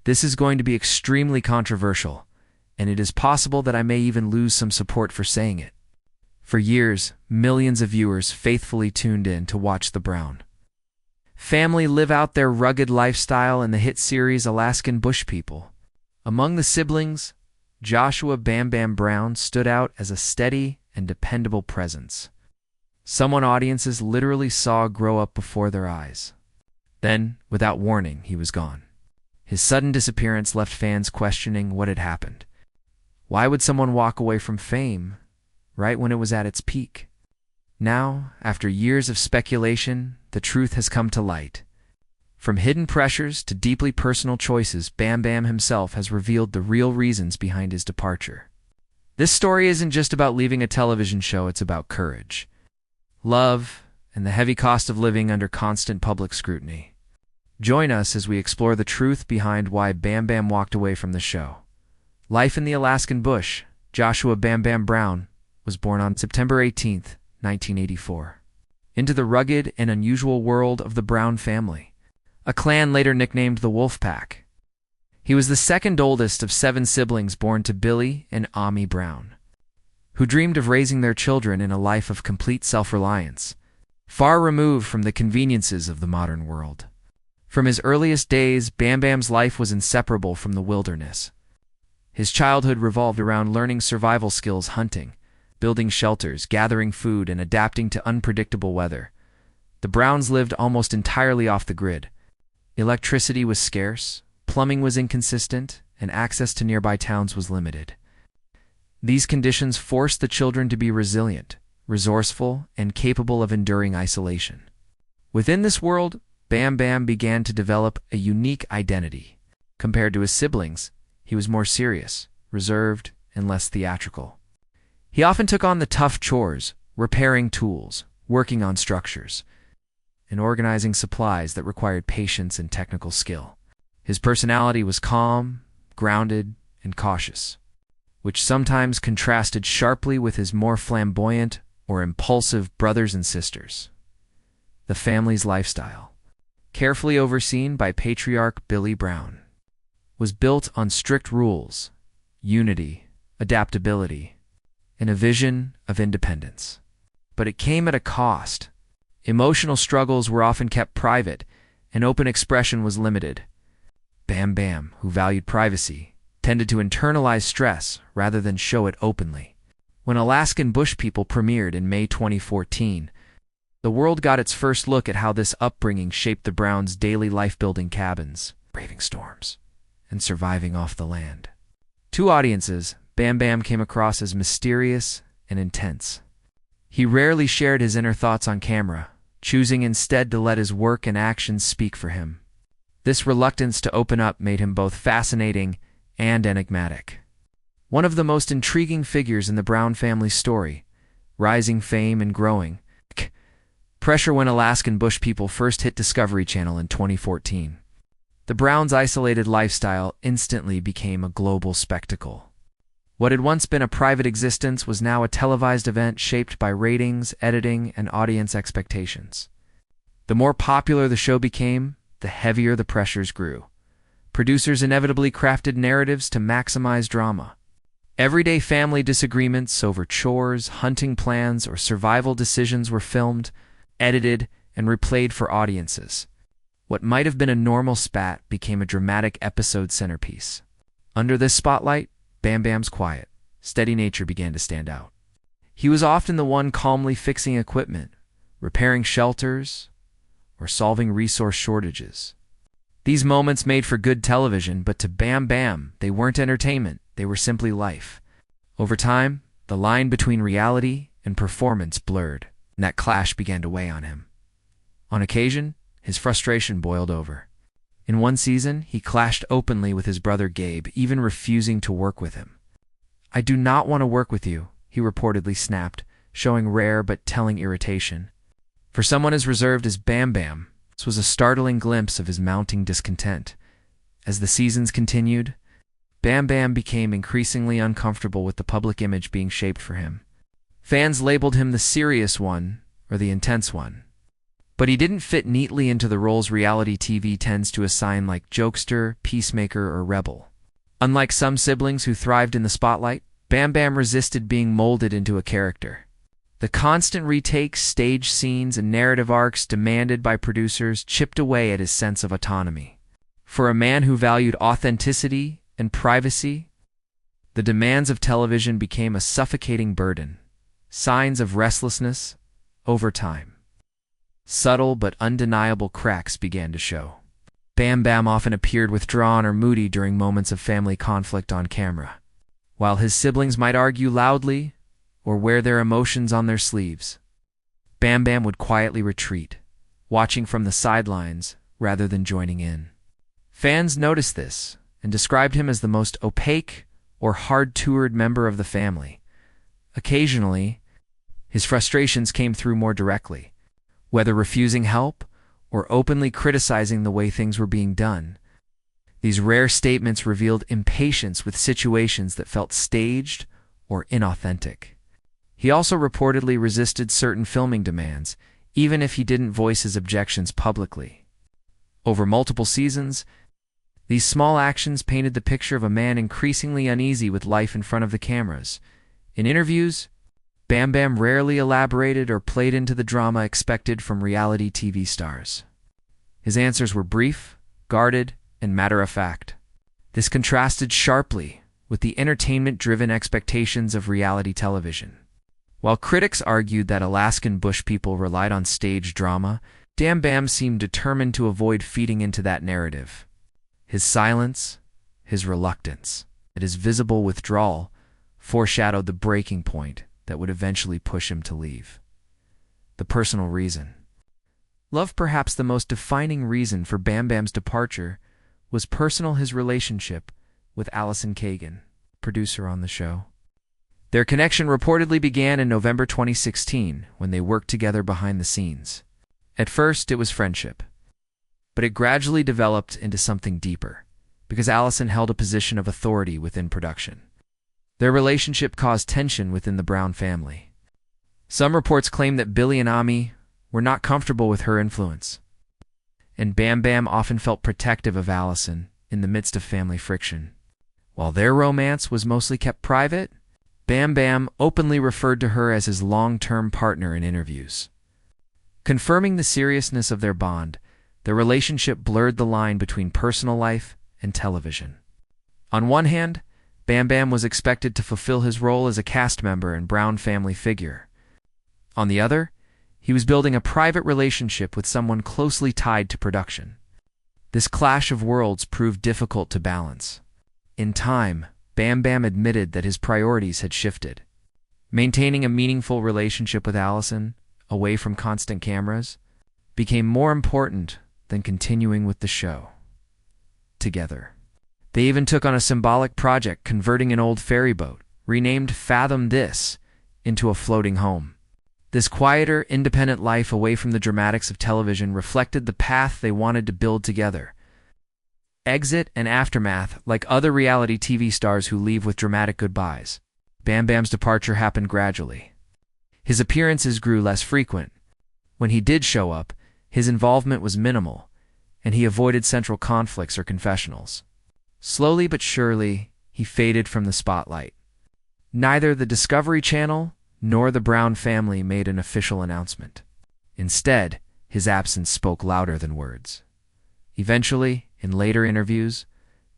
This is going to be extremely controversial, and it is possible that I may even lose some support for saying it. For years, millions of viewers faithfully tuned in to watch the Brown family live out their rugged lifestyle in the hit series Alaskan Bush People. Among the siblings, Joshua Bam Bam Brown stood out as a steady and dependable presence, someone audiences literally saw grow up before their eyes. Then, without warning, he was gone. His sudden disappearance left fans questioning what had happened. Why would someone walk away from fame right when it was at its peak? Now, after years of speculation, the truth has come to light. From hidden pressures to deeply personal choices, Bam Bam himself has revealed the real reasons behind his departure. This story isn't just about leaving a television show, it's about courage, love, and the heavy cost of living under constant public scrutiny. Join us as we explore the truth behind why Bam Bam walked away from the show. Life in the Alaskan bush. Joshua Bam Bam Brown was born on September 18, 1984, into the rugged and unusual world of the Brown family, a clan later nicknamed the Wolf Pack. He was the second oldest of 7 siblings born to Billy and Ami Brown, who dreamed of raising their children in a life of complete self-reliance, far removed from the conveniences of the modern world. From his earliest days, Bam Bam's life was inseparable from the wilderness. His childhood revolved around learning survival skills, hunting, building shelters, gathering food, and adapting to unpredictable weather. The Browns lived almost entirely off the grid. Electricity was scarce, plumbing was inconsistent, and access to nearby towns was limited. These conditions forced the children to be resilient, resourceful, and capable of enduring isolation. Within this world, Bam Bam began to develop a unique identity. Compared to his siblings, he was more serious, reserved, and less theatrical. He often took on the tough chores, repairing tools, working on structures, and organizing supplies that required patience and technical skill. His personality was calm, grounded, and cautious, which sometimes contrasted sharply with his more flamboyant or impulsive brothers and sisters. The family's lifestyle, carefully overseen by patriarch Billy Brown, was built on strict rules, unity, adaptability, and a vision of independence. But it came at a cost. Emotional struggles were often kept private, and open expression was limited. Bam Bam, who valued privacy, tended to internalize stress rather than show it openly. When Alaskan Bush People premiered in May 2014, the world got its first look at how this upbringing shaped the Browns' daily life, building cabins, braving storms, and surviving off the land. To audiences, Bam Bam came across as mysterious and intense. He rarely shared his inner thoughts on camera, choosing instead to let his work and actions speak for him. This reluctance to open up made him both fascinating and enigmatic. One of the most intriguing figures in the Brown family story, rising fame and growing pressure when Alaskan Bush People first hit Discovery Channel in 2014. The Browns' isolated lifestyle instantly became a global spectacle. What had once been a private existence was now a televised event shaped by ratings, editing, and audience expectations. The more popular the show became, the heavier the pressures grew. Producers inevitably crafted narratives to maximize drama. Everyday family disagreements over chores, hunting plans, or survival decisions were filmed, edited, and replayed for audiences. What might have been a normal spat became a dramatic episode centerpiece. Under this spotlight, Bam Bam's quiet, steady nature began to stand out. He was often the one calmly fixing equipment, repairing shelters, or solving resource shortages. These moments made for good television, but to Bam Bam, they weren't entertainment, they were simply life. Over time, the line between reality and performance blurred, and that clash began to weigh on him. On occasion, his frustration boiled over. In one season, he clashed openly with his brother Gabe, even refusing to work with him. "I do not want to work with you," he reportedly snapped, showing rare but telling irritation. For someone as reserved as Bam Bam, this was a startling glimpse of his mounting discontent. As the seasons continued, Bam Bam became increasingly uncomfortable with the public image being shaped for him. Fans labeled him the serious one or the intense one. But he didn't fit neatly into the roles reality TV tends to assign, like jokester, peacemaker, or rebel. Unlike some siblings who thrived in the spotlight, Bam Bam resisted being molded into a character. The constant retakes, stage scenes, and narrative arcs demanded by producers chipped away at his sense of autonomy. For a man who valued authenticity and privacy, the demands of television became a suffocating burden. Signs of restlessness over time. Subtle but undeniable cracks began to show. Bam Bam often appeared withdrawn or moody during moments of family conflict on camera, while his siblings might argue loudly or wear their emotions on their sleeves. Bam Bam would quietly retreat, watching from the sidelines rather than joining in. Fans noticed this and described him as the most opaque or hard-toured member of the family. Occasionally, his frustrations came through more directly, whether refusing help or openly criticizing the way things were being done. These rare statements revealed impatience with situations that felt staged or inauthentic. He also reportedly resisted certain filming demands, even if he didn't voice his objections publicly. Over multiple seasons, these small actions painted the picture of a man increasingly uneasy with life in front of the cameras. In interviews, Bam Bam rarely elaborated or played into the drama expected from reality TV stars. His answers were brief, guarded, and matter-of-fact. This contrasted sharply with the entertainment-driven expectations of reality television. While critics argued that Alaskan Bush People relied on stage drama, Bam Bam seemed determined to avoid feeding into that narrative. His silence, his reluctance, and his visible withdrawal foreshadowed the breaking point that would eventually push him to leave. The personal reason. Love, perhaps the most defining reason for Bam Bam's departure, was personal. His relationship with Allison Kagan, producer on the show. Their connection reportedly began in November 2016 when they worked together behind the scenes. At first, it was friendship, but it gradually developed into something deeper, because Allison held a position of authority within production. Their relationship caused tension within the Brown family. Some reports claim that Billy and Ami were not comfortable with her influence, and Bam Bam often felt protective of Allison in the midst of family friction. While their romance was mostly kept private, Bam Bam openly referred to her as his long-term partner in interviews. Confirming the seriousness of their bond, their relationship blurred the line between personal life and television. On one hand, Bam Bam was expected to fulfill his role as a cast member and Brown family figure. On the other, he was building a private relationship with someone closely tied to production. This clash of worlds proved difficult to balance. In time, Bam Bam admitted that his priorities had shifted. Maintaining a meaningful relationship with Allison, away from constant cameras, became more important than continuing with the show together. They even took on a symbolic project, converting an old ferry boat, renamed Fathom This, into a floating home. This quieter, independent life away from the dramatics of television reflected the path they wanted to build together. Exit and aftermath, like other reality TV stars who leave with dramatic goodbyes. Bam Bam's departure happened gradually. His appearances grew less frequent. When he did show up, his involvement was minimal, and he avoided central conflicts or confessionals. Slowly but surely, he faded from the spotlight. Neither the Discovery Channel nor the Brown family made an official announcement. Instead, his absence spoke louder than words. Eventually, in later interviews,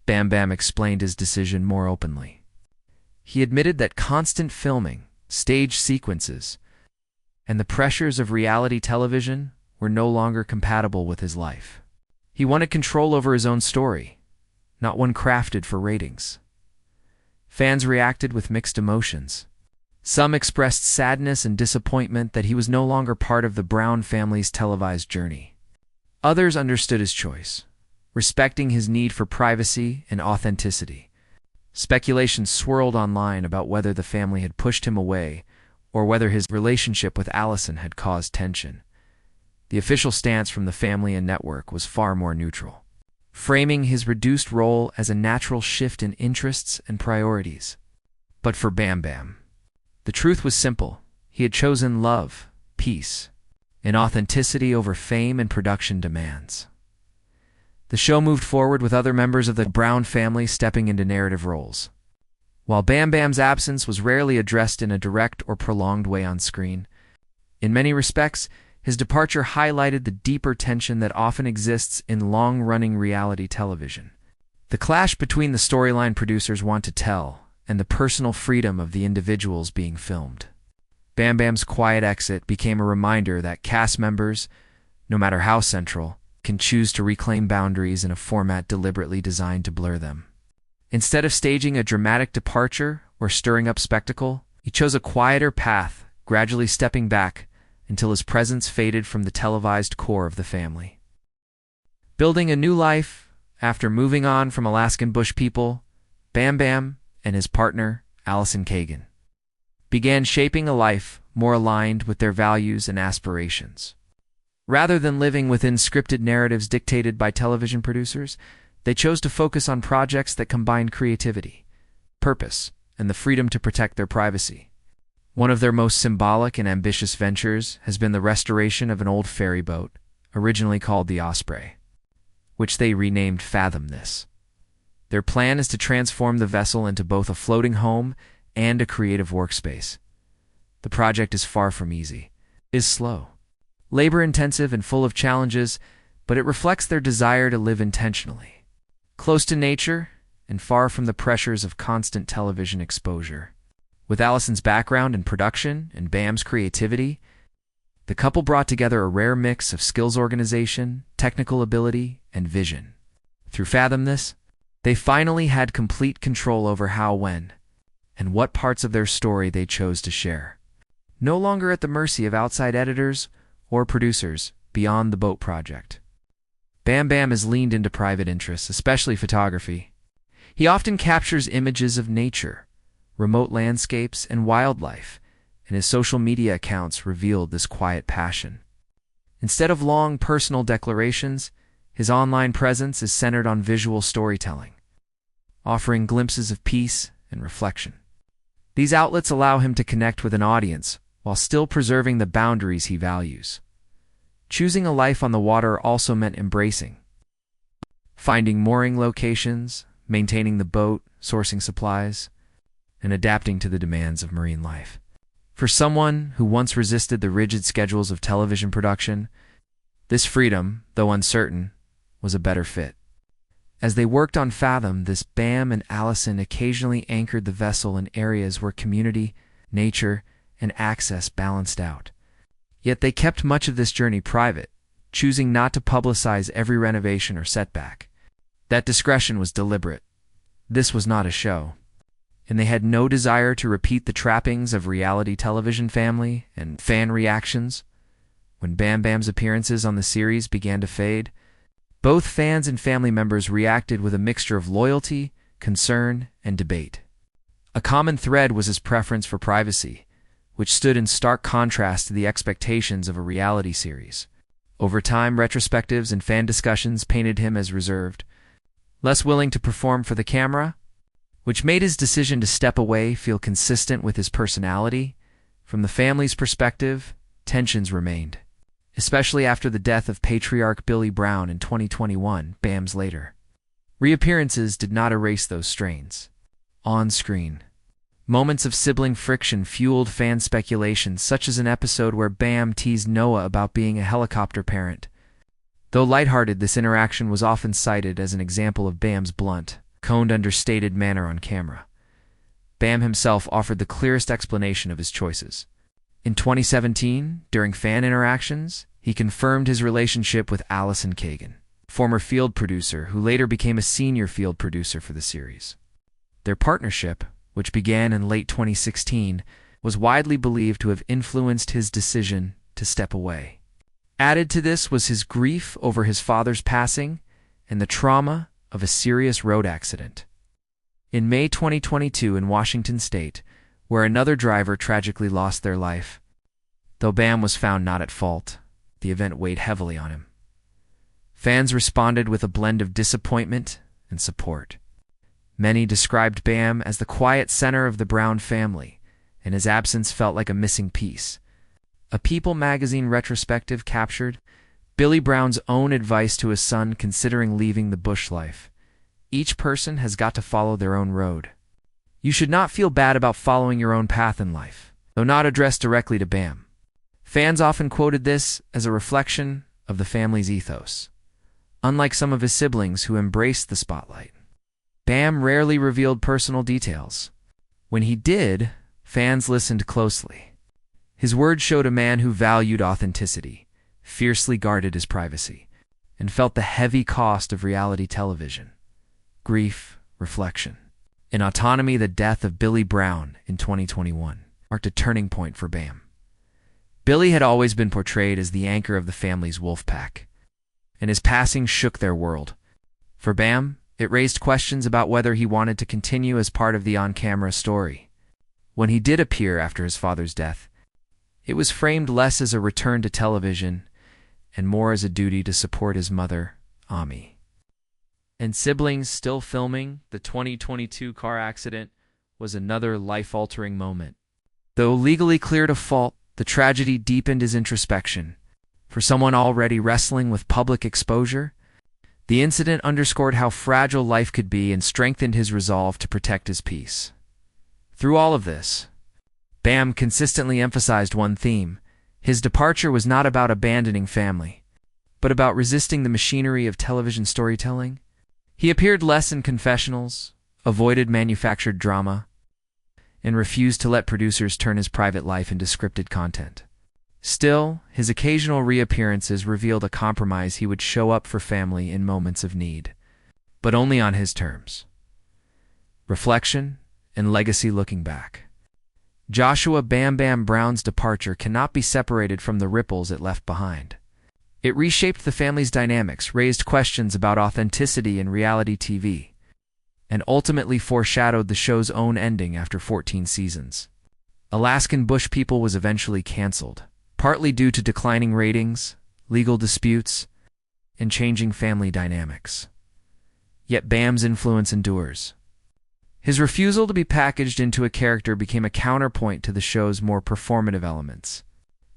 Bam Bam explained his decision more openly. He admitted that constant filming, stage sequences, and the pressures of reality television were no longer compatible with his life. He wanted control over his own story, not one crafted for ratings. Fans reacted with mixed emotions. Some expressed sadness and disappointment that he was no longer part of the Brown family's televised journey. Others understood his choice, respecting his need for privacy and authenticity. Speculation swirled online about whether the family had pushed him away or whether his relationship with Allison had caused tension. The official stance from the family and network was far more neutral, framing his reduced role as a natural shift in interests and priorities. But for Bam Bam, the truth was simple. He had chosen love, peace, and authenticity over fame and production demands. The show moved forward with other members of the Brown family stepping into narrative roles. While Bam Bam's absence was rarely addressed in a direct or prolonged way on screen, in many respects, his departure highlighted the deeper tension that often exists in long-running reality television. The clash between the storyline producers want to tell and the personal freedom of the individuals being filmed. Bam Bam's quiet exit became a reminder that cast members, no matter how central, can choose to reclaim boundaries in a format deliberately designed to blur them. Instead of staging a dramatic departure or stirring up spectacle, he chose a quieter path, gradually stepping back until his presence faded from the televised core of the family. Building a new life after moving on from Alaskan Bush People, Bam Bam and his partner, Allison Kagan, began shaping a life more aligned with their values and aspirations. Rather than living within scripted narratives dictated by television producers, they chose to focus on projects that combined creativity, purpose, and the freedom to protect their privacy. One of their most symbolic and ambitious ventures has been the restoration of an old ferry boat, originally called the Osprey, which they renamed Fathom This. Their plan is to transform the vessel into both a floating home and a creative workspace. The project is far from easy. It is slow, labor-intensive, and full of challenges, but it reflects their desire to live intentionally, close to nature and far from the pressures of constant television exposure. With Allison's background in production and Bam's creativity, the couple brought together a rare mix of skills organization, technical ability, and vision. Through Fathom This, they finally had complete control over how, when, and what parts of their story they chose to share. No longer at the mercy of outside editors or producers beyond the boat project. Bam Bam has leaned into private interests, especially photography. He often captures images of nature, remote landscapes, and wildlife, and his social media accounts revealed this quiet passion. Instead of long personal declarations, his online presence is centered on visual storytelling, offering glimpses of peace and reflection. These outlets allow him to connect with an audience while still preserving the boundaries he values. Choosing a life on the water also meant embracing, finding mooring locations, maintaining the boat, sourcing supplies, and adapting to the demands of marine life. For someone who once resisted the rigid schedules of television production, this freedom, though uncertain, was a better fit. As they worked on Fathom This, Bam and Allison occasionally anchored the vessel in areas where community, nature, and access balanced out. Yet they kept much of this journey private, choosing not to publicize every renovation or setback. That discretion was deliberate. This was not a show, and they had no desire to repeat the trappings of reality television family and fan reactions. When Bam Bam's appearances on the series began to fade, both fans and family members reacted with a mixture of loyalty, concern, and debate. A common thread was his preference for privacy, which stood in stark contrast to the expectations of a reality series. Over time, retrospectives and fan discussions painted him as reserved, less willing to perform for the camera, which made his decision to step away feel consistent with his personality. From the family's perspective, tensions remained, especially after the death of patriarch Billy Brown in 2021, Bam's later. Reappearances did not erase those strains. On screen, moments of sibling friction fueled fan speculation, such as an episode where Bam teased Noah about being a helicopter parent. Though lighthearted, this interaction was often cited as an example of Bam's blunt, coned, understated manner on camera. Bam himself offered the clearest explanation of his choices. In 2017, during fan interactions, he confirmed his relationship with Allison Kagan, former field producer who later became a senior field producer for the series. Their partnership, which began in late 2016, was widely believed to have influenced his decision to step away. Added to this was his grief over his father's passing and the trauma of a serious road accident. In May 2022 in Washington state, where another driver tragically lost their life, though Bam was found not at fault, the event weighed heavily on him. Fans responded with a blend of disappointment and support. Many described Bam as the quiet center of the Brown family, and his absence felt like a missing piece. A People magazine retrospective captured Billy Brown's own advice to his son considering leaving the bush life. Each person has got to follow their own road. You should not feel bad about following your own path in life, though not addressed directly to Bam. Fans often quoted this as a reflection of the family's ethos. Unlike some of his siblings who embraced the spotlight, Bam rarely revealed personal details. When he did, fans listened closely. His words showed a man who valued authenticity, fiercely guarded his privacy, and felt the heavy cost of reality television. Grief, reflection, and autonomy. The death of Billy Brown in 2021 marked a turning point for Bam. Billy had always been portrayed as the anchor of the family's wolf pack, and his passing shook their world. For Bam, it raised questions about whether he wanted to continue as part of the on-camera story. When he did appear after his father's death, it was framed less as a return to television and more as a duty to support his mother, Ami. And siblings still filming. The 2022 car accident was another life-altering moment. Though legally cleared of fault, the tragedy deepened his introspection. For someone already wrestling with public exposure, the incident underscored how fragile life could be and strengthened his resolve to protect his peace. Through all of this, Bam consistently emphasized one theme. His departure was not about abandoning family, but about resisting the machinery of television storytelling. He appeared less in confessionals, avoided manufactured drama, and refused to let producers turn his private life into scripted content. Still, his occasional reappearances revealed a compromise. He would show up for family in moments of need, but only on his terms. Reflection and legacy. Looking back, Joshua Bam Bam Brown's departure cannot be separated from the ripples it left behind. It reshaped the family's dynamics, raised questions about authenticity in reality TV, and ultimately foreshadowed the show's own ending after 14 seasons. Alaskan Bush People was eventually canceled, partly due to declining ratings, legal disputes, and changing family dynamics. Yet Bam's influence endures. His refusal to be packaged into a character became a counterpoint to the show's more performative elements.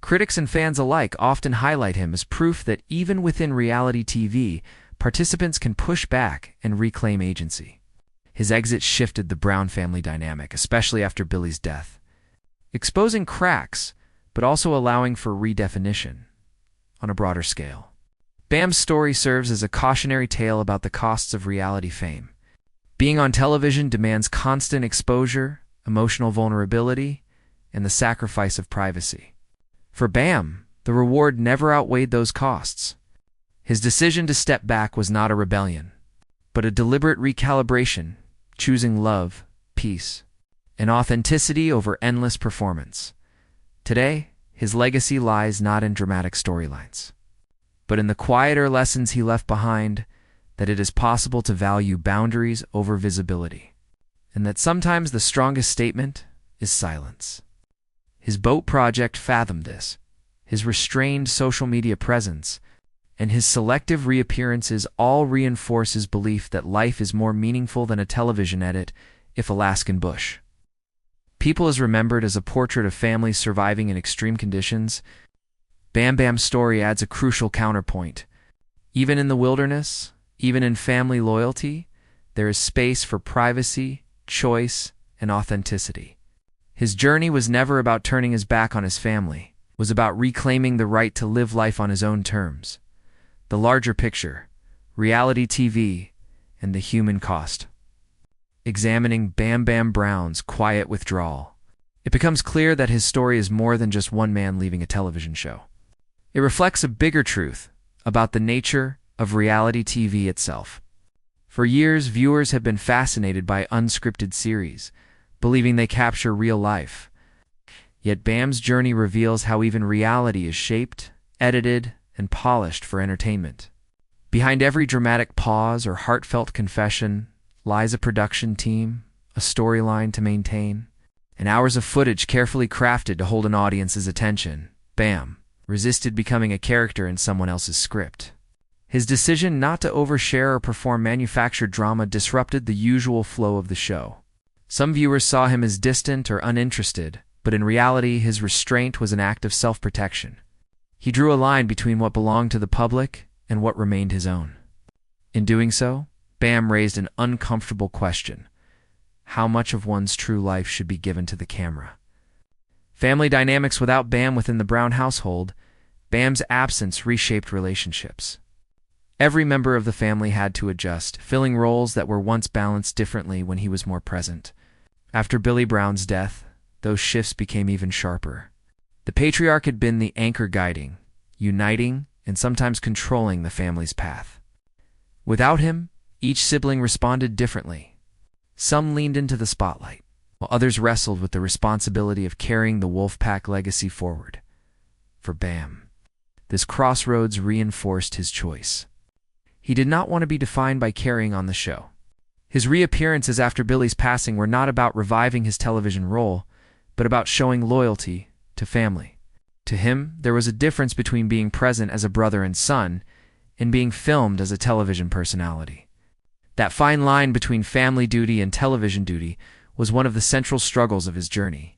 Critics and fans alike often highlight him as proof that even within reality TV, participants can push back and reclaim agency. His exit shifted the Brown family dynamic, especially after Billy's death, exposing cracks, but also allowing for redefinition on a broader scale. Bam's story serves as a cautionary tale about the costs of reality fame. Being on television demands constant exposure, emotional vulnerability, and the sacrifice of privacy. For Bam, the reward never outweighed those costs. His decision to step back was not a rebellion, but a deliberate recalibration, choosing love, peace, and authenticity over endless performance. Today, his legacy lies not in dramatic storylines, but in the quieter lessons he left behind, that it is possible to value boundaries over visibility, and that sometimes the strongest statement is silence. His boat project fathomed this. His restrained social media presence and his selective reappearances all reinforce his belief that life is more meaningful than a television edit, if Alaskan Bush People is remembered as a portrait of families surviving in extreme conditions. Bam Bam's story adds a crucial counterpoint. Even in the wilderness, even in family loyalty, there is space for privacy, choice, and authenticity. His journey was never about turning his back on his family. It was about reclaiming the right to live life on his own terms. The larger picture, reality TV, and the human cost. Examining Bam Bam Brown's quiet withdrawal, it becomes clear that his story is more than just one man leaving a television show. It reflects a bigger truth about the nature of reality TV itself. For years, viewers have been fascinated by unscripted series, believing they capture real life. Yet Bam's journey reveals how even reality is shaped, edited, and polished for entertainment. Behind every dramatic pause or heartfelt confession lies a production team, a storyline to maintain, and hours of footage carefully crafted to hold an audience's attention. Bam resisted becoming a character in someone else's script. His decision not to overshare or perform manufactured drama disrupted the usual flow of the show. Some viewers saw him as distant or uninterested, but in reality his restraint was an act of self-protection. He drew a line between what belonged to the public and what remained his own. In doing so, Bam raised an uncomfortable question: how much of one's true life should be given to the camera? Family dynamics without Bam within the Brown household. Bam's absence reshaped relationships. Every member of the family had to adjust, filling roles that were once balanced differently when he was more present. After Billy Brown's death, those shifts became even sharper. The patriarch had been the anchor guiding, uniting, and sometimes controlling the family's path. Without him, each sibling responded differently. Some leaned into the spotlight, while others wrestled with the responsibility of carrying the Wolfpack legacy forward. For Bam, this crossroads reinforced his choice. He did not want to be defined by carrying on the show. His reappearances after Billy's passing were not about reviving his television role, but about showing loyalty to family. To him, there was a difference between being present as a brother and son and being filmed as a television personality. That fine line between family duty and television duty was one of the central struggles of his journey.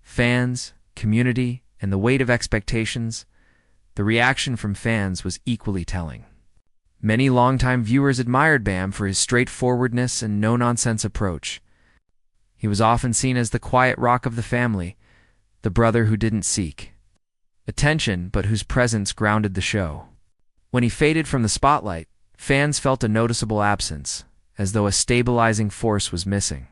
Fans, community, and the weight of expectations. The reaction from fans was equally telling. Many longtime viewers admired Bam for his straightforwardness and no-nonsense approach. He was often seen as the quiet rock of the family, the brother who didn't seek attention but whose presence grounded the show. When he faded from the spotlight, fans felt a noticeable absence, as though a stabilizing force was missing.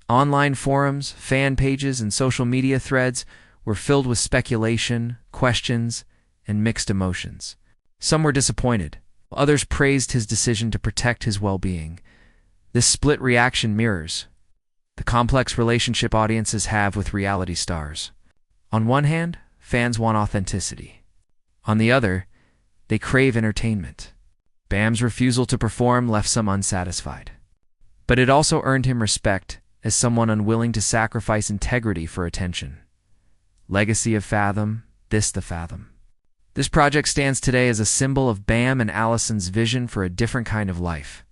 Online forums, fan pages, and social media threads were filled with speculation, questions, and mixed emotions. Some were disappointed, while others praised his decision to protect his well-being. This split reaction mirrors the complex relationship audiences have with reality stars. On one hand, fans want authenticity. On the other, they crave entertainment. Bam's refusal to perform left some unsatisfied. But it also earned him respect as someone unwilling to sacrifice integrity for attention. Legacy of Fathom, this the Fathom. This project stands today as a symbol of Bam and Allison's vision for a different kind of life.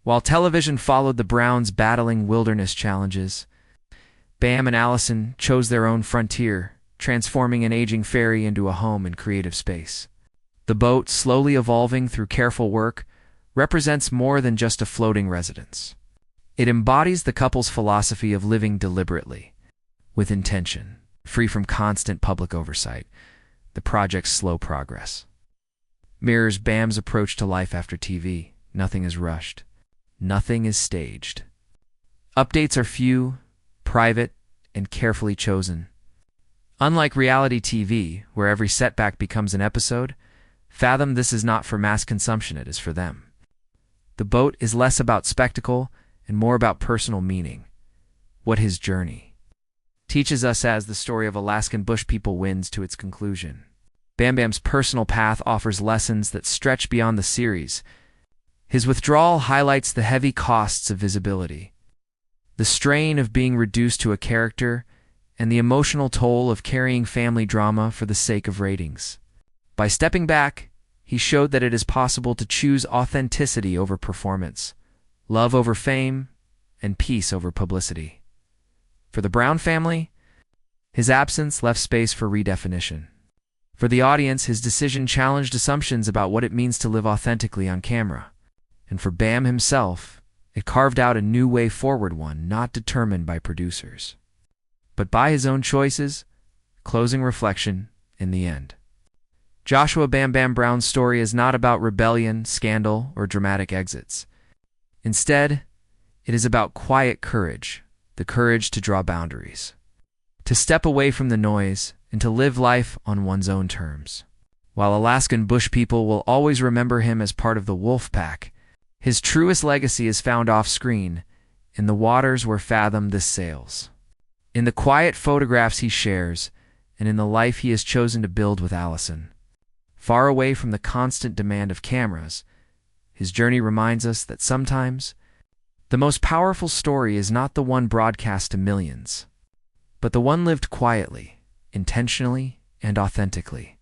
While television followed the Browns battling wilderness challenges, Bam and Allison chose their own frontier, transforming an aging ferry into a home and creative space. The boat, slowly evolving through careful work, represents more than just a floating residence. It embodies the couple's philosophy of living deliberately, with intention, free from constant public oversight. The project's slow progress mirrors Bam's approach to life after TV. Nothing is rushed. Nothing is staged. Updates are few, private, and carefully chosen. Unlike reality TV, where every setback becomes an episode, Fathom this is not for mass consumption, it is for them. The boat is less about spectacle and more about personal meaning. What his journey teaches us as the story of Alaskan Bush People winds to its conclusion. Bam Bam's personal path offers lessons that stretch beyond the series. His withdrawal highlights the heavy costs of visibility, the strain of being reduced to a character, and the emotional toll of carrying family drama for the sake of ratings. By stepping back, he showed that it is possible to choose authenticity over performance, love over fame, and peace over publicity. For the Brown family, his absence left space for redefinition. For the audience, his decision challenged assumptions about what it means to live authentically on camera. And for Bam himself, it carved out a new way forward, one not determined by producers, but by his own choices. Closing reflection in the end. Joshua Bam Bam Brown's story is not about rebellion, scandal, or dramatic exits. Instead, it is about quiet courage, the courage to draw boundaries, to step away from the noise, and to live life on one's own terms. While Alaskan Bush People will always remember him as part of the Wolfpack, his truest legacy is found off-screen, in the waters where Fathom this sails, in the quiet photographs he shares, and in the life he has chosen to build with Allison. Far away from the constant demand of cameras, his journey reminds us that sometimes the most powerful story is not the one broadcast to millions, but the one lived quietly, intentionally, and authentically.